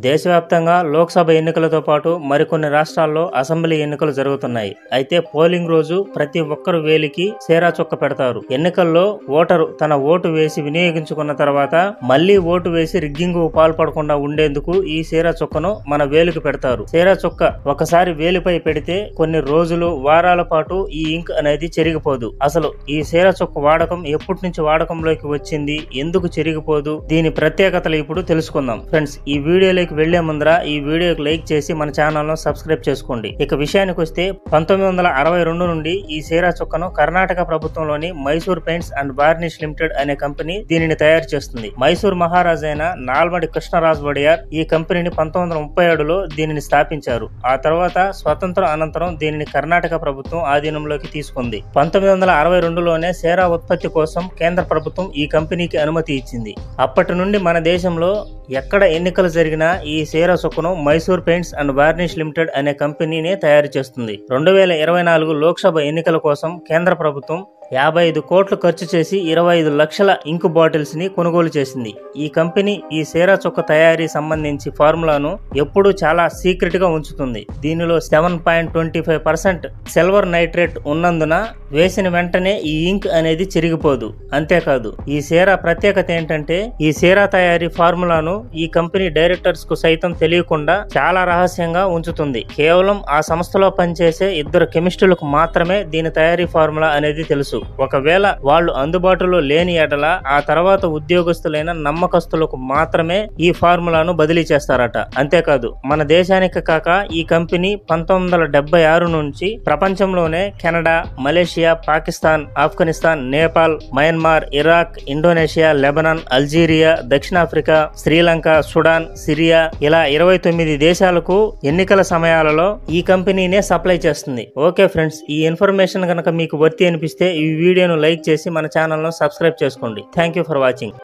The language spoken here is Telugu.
దేశవ్యాప్తంగా లోక్సభ ఎన్నికలతో పాటు మరికొన్ని రాష్ట్రాల్లో అసెంబ్లీ ఎన్నికలు జరుగుతున్నాయి. అయితే పోలింగ్ రోజు ప్రతి ఒక్కరు వేలికి సేరా చుక్క పెడతారు. ఎన్నికల్లో ఓటరు తన ఓటు వేసి వినియోగించుకున్న తర్వాత మళ్లీ ఓటు వేసి రిగ్గింగ్ పాల్పడకుండా ఉండేందుకు ఈ సేరా చుక్కను మన వేలికి పెడతారు. సేరా చుక్క ఒకసారి వేలిపై పెడితే కొన్ని రోజులు, వారాల పాటు ఈ ఇంక్ అనేది చెరిగిపోదు. అసలు ఈ సేరా చుక్క వాడకం ఎప్పటి నుంచి వాడకంలోకి వచ్చింది, ఎందుకు చెరిగిపోదు, దీని ప్రత్యేకతలు ఇప్పుడు తెలుసుకుందాం. ఫ్రెండ్స్, ఈ వీడియోలోకి వెళ్లే ముందర ఈ వీడియోకి లైక్ చేసి మన ఛానల్ ను సబ్స్క్రైబ్ చేసుకోండి. ఇక విషయానికి వస్తే 1962 నుండి ఈ సేరా చుక్కను కర్ణాటక ప్రభుత్వంలోని Mysore paints and varnish limited అనే కంపెనీ దీనిని తయారు చేస్తుంది. మైసూర్ మహారాజు అయిన నాల్మడి కృష్ణరాజు వడియార్ ఈ కంపెనీని 1937లో దీనిని స్థాపించారు. ఆ తర్వాత స్వతంత్రం అనంతరం దీనిని కర్ణాటక ప్రభుత్వం ఆధీనంలోకి తీసుకుంది. 1962లోనే సేరా ఉత్పత్తి కోసం కేంద్ర ప్రభుత్వం ఈ కంపెనీకి అనుమతి ఇచ్చింది. అప్పటి నుండి మన దేశంలో ఎక్కడ ఎన్నికలు జరిగినా ఈ సేరా చుక్కను Mysore paints and varnish limited అనే కంపెనీనే తయారు చేస్తుంది. 2024 లోక్సభ ఎన్నికల కోసం కేంద్ర ప్రభుత్వం 55 కోట్లు ఖర్చు చేసి 25 లక్షల ఇంకు బాటిల్స్ ని కొనుగోలు చేసింది. ఈ కంపెనీ ఈ సేరా చుక్క తయారీ సంబంధించి ఫార్ములాను ఎప్పుడూ చాలా సీక్రెట్ గా ఉంచుతుంది. దీనిలో 7.25% సిల్వర్ నైట్రేట్ ఉన్నందున వేసిన వెంటనే ఈ ఇంక్ అనేది చెరిగిపోదు. అంతేకాదు, ఈ సేరా ప్రత్యేకత ఏంటంటే ఈ సేరా తయారీ ఫార్ములాను ఈ కంపెనీ డైరెక్టర్స్ కు సైతం తెలియకుండా చాలా రహస్యంగా ఉంచుతుంది. కేవలం ఆ సంస్థలో పనిచేసే 2 కెమిస్టులకు మాత్రమే దీని తయారీ ఫార్ములా అనేది తెలుసు. ఒకవేళ వాళ్ళు అందుబాటులో లేని ఎడల ఆ తర్వాత ఉద్యోగస్తులైన నమ్మకస్తులకు మాత్రమే ఈ ఫార్ములాను బదిలీ చేస్తారట. అంతేకాదు, మన దేశానికి కాక ఈ కంపెనీ 1976 నుంచి ప్రపంచంలోనే Canada, Malaysia, Pakistan, Afghanistan, Nepal, Myanmar, Iraq, Indonesia, Lebanon, Algeria, దక్షిణాఫ్రికా, శ్రీలంక, సుడాన్, సిరియా ఇలా 29 దేశాలకు ఎన్నికల సమయాలలో ఈ కంపెనీనే సప్లై చేస్తుంది. ఓకే ఫ్రెండ్స్, ఈ ఇన్ఫర్మేషన్ కనుక మీకు వర్తి అనిపిస్తే ఈ వీడియోను లైక్ చేసి మన ఛానల్ ను సబ్స్క్రైబ్ చేసుకోండి. Thank you for watching.